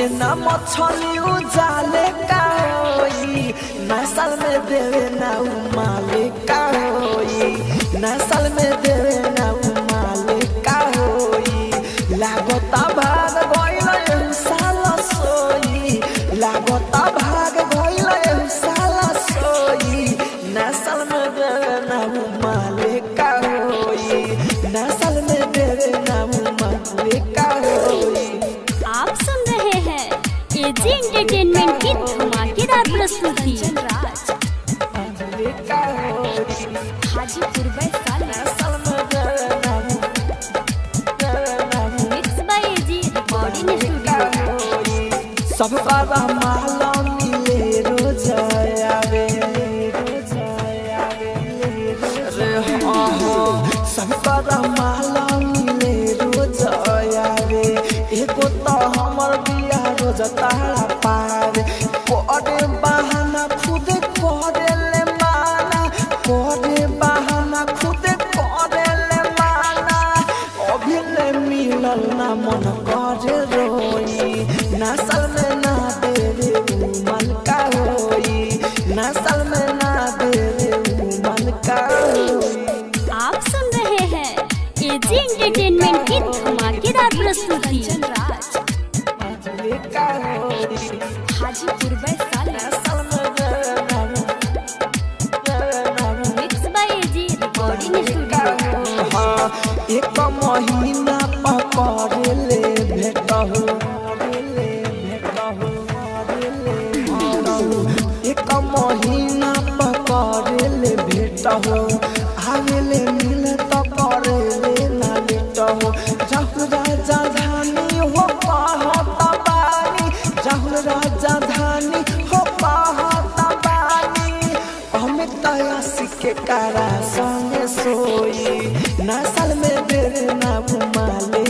ऐसे ना मछली उजाले का होई नसल में देवे ना माले का होई नसल में देवे ना माले का होई लागता भाग गइल साला सोई लागता भाग गइल साला सोई नसल में देवे ना माले का होई नसल में देवे ना माले का होई। आप सुन रहे हैं एजी एंटरटेनमेंट की धमाकेदार प्रस्तुति। Hajipur mix by AG recording studio. सबका माला मिले रोज आवे सबका माला मिले रोज आवे एगो तो हमर बिया रोज तारा पार कोडे बहाना खुद कोडेले माना कोडे बहाना खुद कोडेले माना अभी ले मिलल ना मन करे रोई नसल में ना देवे मन का होई नसल में ना देवे मन का होई। आप सुन रहे हैं एजी एंटरटेनमेंट की धमाकेदार प्रस्तुति। Hajipur mix by AG recording studio. एक महीना पकड़ ले भेटहु एक महीना पकड़ ले भेटहु आवेले मिले तो करे ले ना लेटहु जाहु राजा धानी हो कहता बानी जाहु राजा धानी हो कहता बानी हमें तया सिके कारा संगे सोई नसल में देवे ना माले